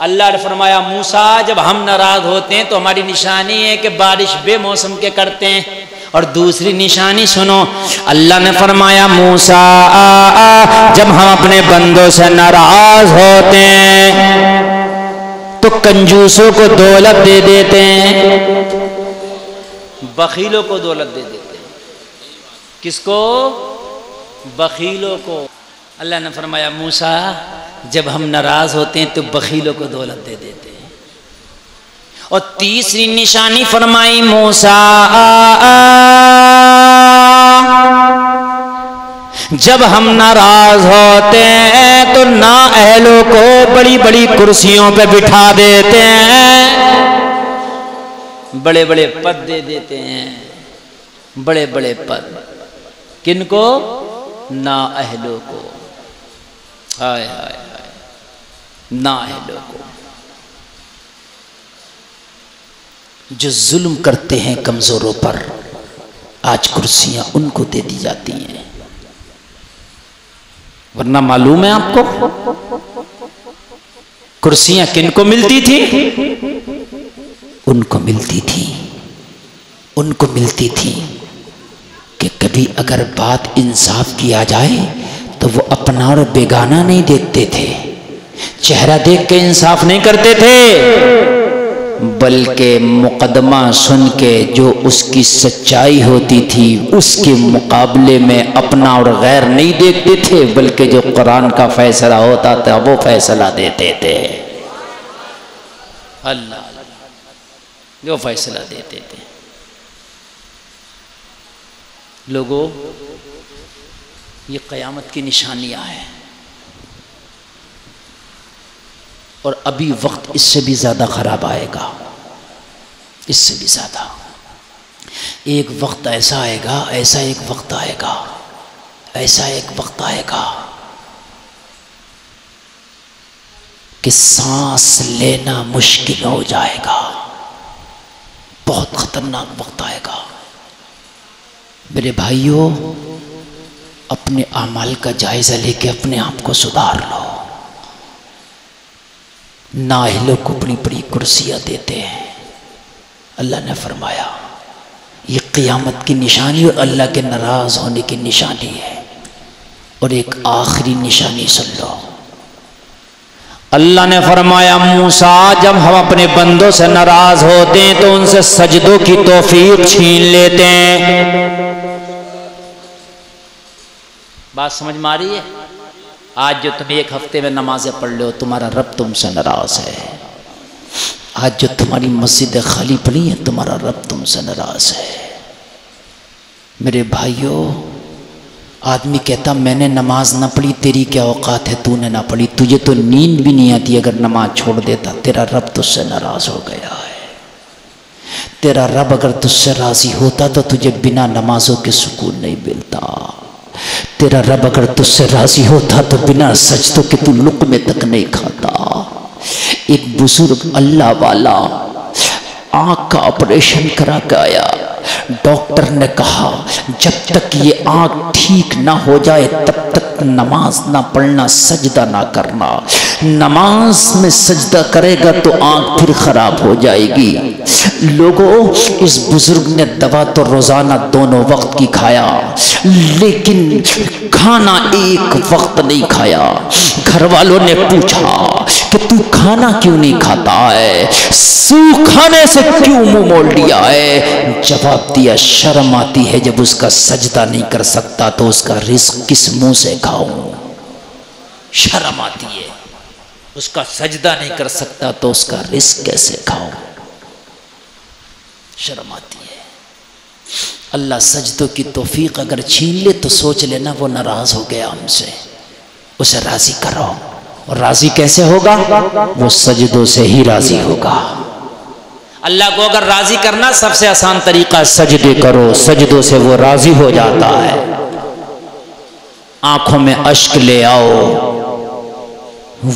اللہ نے فرمایا موسیٰ جب ہم ناراض ہوتے ہیں تو ہماری نشانی ہے کہ بارش بے موسم کے کرتے ہیں، اور دوسری نشانی سنو، اللہ نے فرمایا موسیٰ جب ہم اپنے بندوں سے ناراض ہوتے ہیں تو کنجوسوں کو دولت دے دیتے ہیں، بخیلوں کو دولت دے دیتے ہیں۔ کس کو؟ بخیلوں کو۔ اللہ نے فرمایا موسیٰ جب ہم ناراض ہوتے ہیں تو بخیلوں کو دولت دے دیتے ہیں۔ اور تیسری نشانی فرمائی موسیٰ جب ہم ناراض ہوتے ہیں تو نااہلوں کو بڑی بڑی کرسیوں پہ بٹھا دیتے ہیں، بڑے بڑے پد دے دیتے ہیں، بڑے بڑے پد۔ کن کو؟ نااہلوں کو۔ ہائے ہائے ہائے، نااہلوں کو، جو ظلم کرتے ہیں کمزوروں پر، آج کرسیاں ان کو دے دی جاتی ہیں۔ ورنہ معلوم ہے آپ کو کرسیاں کن کو ملتی تھی؟ ان کو ملتی تھی، ان کو ملتی تھی کہ کبھی اگر بات انصاف کیا جائے تو وہ اپنا اور بیگانہ نہیں دیکھتے تھے، چہرہ دیکھ کے انصاف نہیں کرتے تھے، بلکہ مقدمہ سن کے جو اس کی سچائی ہوتی تھی اس کے مقابلے میں اپنا اور غیر نہیں دیکھتے تھے، بلکہ جو قرآن کا فیصلہ ہوتا تھا وہ فیصلہ دیتے تھے۔ اللہ جو فیصلہ دیتے تھے۔ لوگوں یہ قیامت کی نشانیاں ہیں، اور ابھی وقت اس سے بھی زیادہ خراب آئے گا، اس سے بھی زیادہ۔ ایک وقت ایسا آئے گا، ایسا ایک وقت آئے گا، ایسا ایک وقت آئے گا کہ سانس لینا مشکل ہو جائے گا، بہت خطرناک وقت آئے گا۔ میرے بھائیوں، اپنے اعمال کا جائزہ لے کے اپنے آپ کو سدھار لو۔ نااہلوں کو بڑی بڑی کرسیاں دیتے ہیں۔ اللہ نے فرمایا یہ قیامت کی نشانی اور اللہ کے ناراض ہونے کی نشانی ہے۔ اور ایک آخری نشانی سن لو، اللہ نے فرمایا موسیٰ جب ہم اپنے بندوں سے ناراض ہوتے ہیں تو ان سے سجدوں کی توفیق چھین لیتے ہیں۔ بات سمجھ میں آ رہی ہے؟ آج جو تم ایک ہفتے میں نمازیں پڑھ لے ہو، تمہارا رب تم سے ناراض ہے۔ آج جو تمہاری مسجدیں خالی پڑی ہیں، تمہارا رب تم سے ناراض ہے۔ میرے بھائیوں، آدمی کہتا میں نے نماز نہ پڑھی، تیری کیا اوقات ہے تو نے نہ پڑھی، تجھے تو نیند بھی نہیں آتی اگر نماز چھوڑ دیتا، تیرا رب تجھ سے ناراض ہو گیا ہے۔ تیرا رب اگر تجھ سے راضی ہوتا تو تجھے بنا نمازوں کے سکون نہیں ملتا۔ تیرا رب اگر تجھ سے راضی ہوتا تو بنا سجدوں کے تو لقمے تک نہیں کھاتا۔ ایک بزرگ اللہ والا آنکھ کا آپریشن کرا کے آیا، ڈاکٹر نے کہا جب تک یہ آنکھ ٹھیک نہ ہو جائے تب تک نماز نہ پڑھنا، سجدہ نہ کرنا، نماز میں سجدہ کرے گا تو آنکھ پھر خراب ہو جائے گی۔ لوگوں، اس بزرگ نے دوا تو روزانہ دونوں وقت کی کھایا، لیکن کھانا ایک وقت نہیں کھایا۔ گھر والوں نے پوچھا کہ تو کھانا کیوں نہیں کھاتا ہے، سو کھانے سے کیوں منہ موڑ لیا ہے؟ جواب دیا شرم آتی ہے جب اس کا سجدہ نہیں کر سکتا تو اس کا رزق کس منہ سے کھاؤں؟ شرم آتی ہے، اس کا سجدہ نہیں کر سکتا تو اس کا رزق کیسے کھاؤں؟ شرم آتی ہے۔ اللہ سجدوں کی توفیق اگر چھین لے تو سوچ لینا وہ ناراض ہو گیا ہم سے، اسے راضی کرو۔ اور راضی کیسے ہوگا؟ وہ سجدوں سے ہی راضی ہوگا۔ اللہ کو اگر راضی کرنا سب سے آسان طریقہ سجدے کرو، سجدوں سے وہ راضی ہو جاتا ہے۔ آنکھوں میں اشک لے آؤ،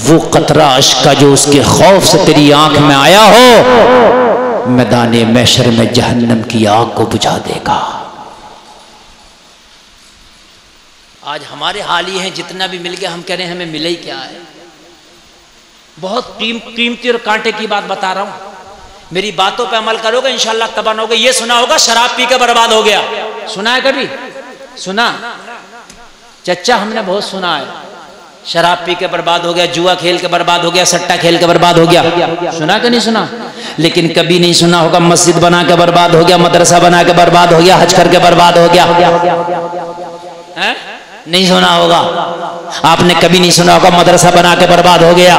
وہ قطرہ اشک کا جو اس کے خوف سے تیری آنکھ میں آیا ہو، میدان محشر میں جہنم کی آگ کو بجھا دے گا۔ آج ہمارے حال یہ ہیں، جتنا بھی مل گیا ہم کہہ رہے ہیں ہمیں ملے ہی کیا ہے۔ بہت قیمتی اور کانٹے کی بات بتا رہا ہوں، میری باتوں پہ عمل کرو گے انشاءاللہ تباہ نہ ہوگے۔ یہ سنا ہوگا شراب پی کے برباد ہو گیا، سنا ہے کبھی؟ سنا چچا، ہم نے بہت سنا ہے، شراب پی کے برباد ہو گیا، جوا کھیل کے برباد ہو گیا، سٹا کھیل کے برباد ہو گیا، سنا کہ نہیں سنا؟ لیکن کبھی نہیں سنا ہوگا مسجد بنا کے برباد ہو گیا، مدرسہ بنا کے برباد ہو گیا، حج کر کے برباد ہو گیا، نہیں سنا ہوگا؟ آپ نے کبھی نہیں سنا ہوگا مدرسہ بنا کے برباد ہو گیا؟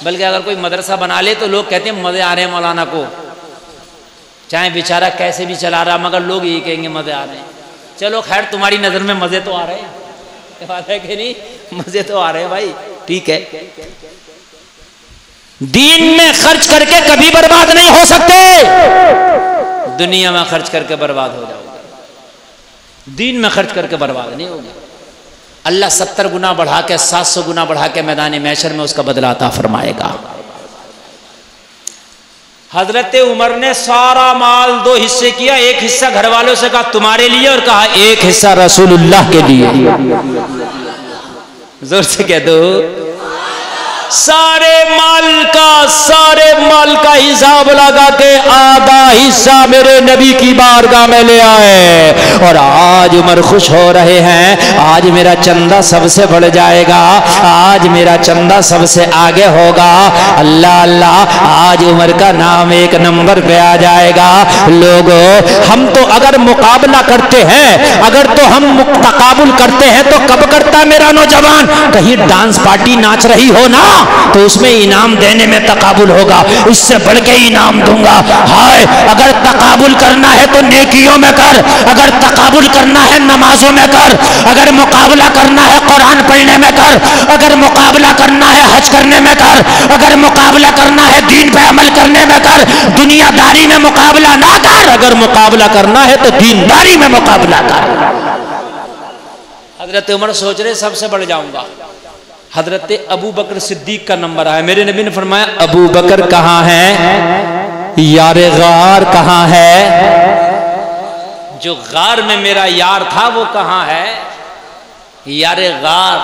بلکہ اگر کوئی مدرسہ بنا لے تو لوگ کہتے ہیں مزے آ رہے ہیں مولانا کو، چاہے بیچارہ کیسے بھی چلا رہا، مگر لوگ یہی کہیں گے مزے آ رہے ہیں۔ چلو خیر، تمہاری نظر میں مزے تو آ رہے ہیں، بات ہے کہ نہیں؟ مزے تو آ رہے ہیں بھائی، ٹھیک ہے۔ دین میں خرچ کر کے کبھی برباد نہیں ہو سکتے، دنیا میں خرچ کر کے برباد ہو جاؤ گے، دین میں خرچ کر کے برباد نہیں ہوگی۔ اللہ 70 گنا بڑھا کے 700 گنا بڑھا کے میدان محشر میں اس کا بدلہ عطا فرمائے گا۔ حضرت عمر نے سارا مال 2 حصے کیا، ایک حصہ گھر والوں سے کہا تمہارے لیے، اور کہا ایک حصہ رسول اللہ کے لیے۔ زور سے کہہ دو، سارے مال کا حساب لگا کے آدھا حصہ میرے نبی کی بارگاہ میں لے آئے، اور آج عمر خوش ہو رہے ہیں، آج میرا چندہ سب سے بڑھ جائے گا، آج میرا چندہ سب سے آگے ہوگا، اللہ اللہ، آج عمر کا نام 1 نمبر پہ آ جائے گا۔ لوگوں، ہم تو اگر مقابلہ کرتے ہیں، اگر تو ہم تقابل کرتے ہیں تو کب کرتا میرا نوجوان؟ کہیں ڈانس پارٹی ناچ رہی ہو نا، تو اس میں انعام دینے میں تقابل ہوگا، اس سے بڑھ کے انعام دوں گا۔ ہائے، اگر تقابل کرنا ہے تو نیکیوں میں کر، اگر تقابل کرنا ہے نمازوں میں کر، اگر مقابلہ کرنا ہے قرآن پڑھنے میں کر، اگر مقابلہ کرنا ہے حج کرنے میں کر، اگر مقابلہ کرنا ہے دین پہ عمل کرنے میں کر، دنیا داری میں مقابلہ نہ کر، اگر مقابلہ کرنا ہے تو دین داری میں مقابلہ کر۔ حضرت عمر سوچ رہے سب سے بڑھ جاؤں گا، حضرت ابو بکر صدیق کا نمبر آیا، میرے نبی نے فرمایا ابو بکر کہاں ہے؟ یار غار کہاں ہے؟ جو غار میں میرا یار تھا وہ کہاں ہے؟ یار غار۔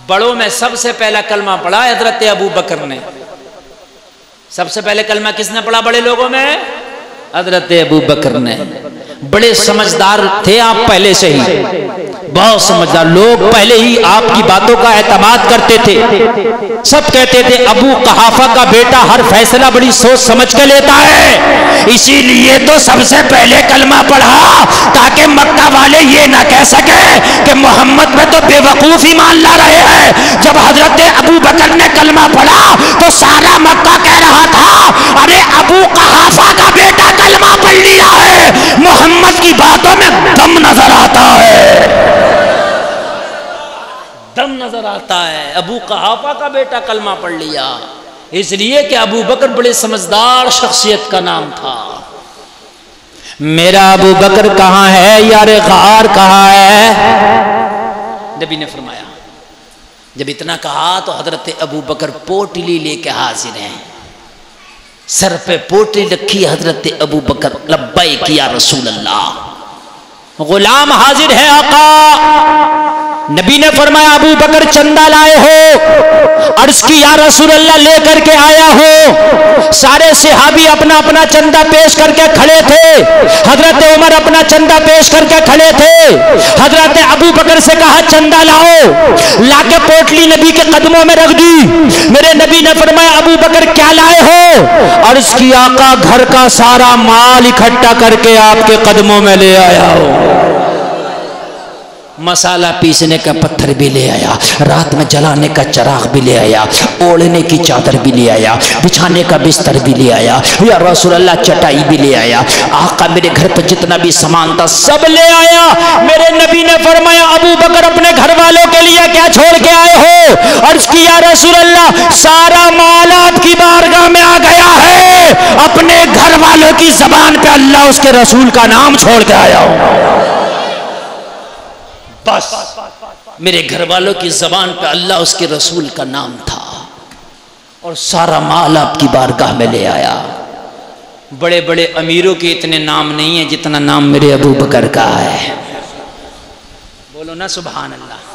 بڑوں میں سب سے پہلا کلمہ پڑھا حضرت ابو بکر نے، سب سے پہلے کلمہ کس نے پڑھا بڑے لوگوں میں؟ حضرت ابو بکر نے۔ بڑے سمجھدار تھے آپ پہلے سے ہی، بہت سمجھدار لوگ، پہلے ہی آپ کی باتوں کا اعتماد کرتے تھے، سب کہتے تھے ابو قحافہ کا بیٹا ہر فیصلہ بڑی سوچ سمجھ کے لیتا ہے، اسی لیے تو سب سے پہلے کلمہ پڑھا تاکہ مکہ والے یہ نہ کہہ سکے کہ محمد میں تو بے وقوف ایمان لا رہے ہیں۔ جب حضرت ابو بکر نے کلمہ پڑھا تو سارا مکہ کہہ رہا تھا ارے ابو قحافہ کا بیٹا کلمہ پڑھ لیا ہے، محمد کی باتوں میں دم نظر آتا ہے، دم نظر آتا ہے، ابو قحافہ کا بیٹا کلمہ پڑھ لیا، اس لیے کہ ابو بکر بڑے سمجھدار شخصیت کا نام تھا۔ میرا ابو بکر کہاں ہے؟ یار غار کہاں ہے؟ نبی نے فرمایا، جب اتنا کہا تو حضرت ابو بکر پوٹلی لے کے حاضر ہیں، سر پہ پوٹلی رکھی، حضرت ابو بکر لبیک یا رسول اللہ، غلام حاضر ہے آقا۔ نبی نے فرمایا ابو بکر چندہ لائے ہو؟ عرض کی یا رسول اللہ لے کر کے آیا ہو۔ سارے صحابی اپنا اپنا چندہ پیش کر کے کھڑے تھے، حضرت عمر اپنا چندہ پیش کر کے کھڑے تھے، حضرت ابو بکر سے کہا چندہ لاؤ، لا کے پوٹلی نبی کے قدموں میں رکھ دی۔ میرے نبی نے فرمایا ابو بکر کیا لائے ہو؟ عرض کی آقا گھر کا سارا مال اکٹھا کر کے آپ کے قدموں میں لے آیا ہو، مسالہ پیسنے کا پتھر بھی لے آیا، رات میں جلانے کا چراغ بھی لے آیا، اوڑھنے کی چادر بھی لے آیا، بچھانے کا بستر بھی لے آیا، یا رسول اللہ چٹائی بھی لے آیا، آقا میرے گھر پہ جتنا بھی سامان تھا سب لے آیا۔ میرے نبی نے فرمایا ابو بکر اپنے گھر والوں کے لیے کیا چھوڑ کے آئے ہو؟ عرض کی یا رسول اللہ سارا مال آپ کی بارگاہ میں آ گیا ہے، اپنے گھر والوں کی زبان پہ اللہ اس کے رسول کا نام چھوڑ کے آیا ہوں، بس میرے گھر والوں کی زبان پہ اللہ اس کے رسول کا نام تھا، اور سارا مال آپ کی بارگاہ میں لے آیا۔ بڑے بڑے امیروں کے اتنے نام نہیں ہیں جتنا نام میرے ابو بکر کا ہے، بولو نا سبحان اللہ۔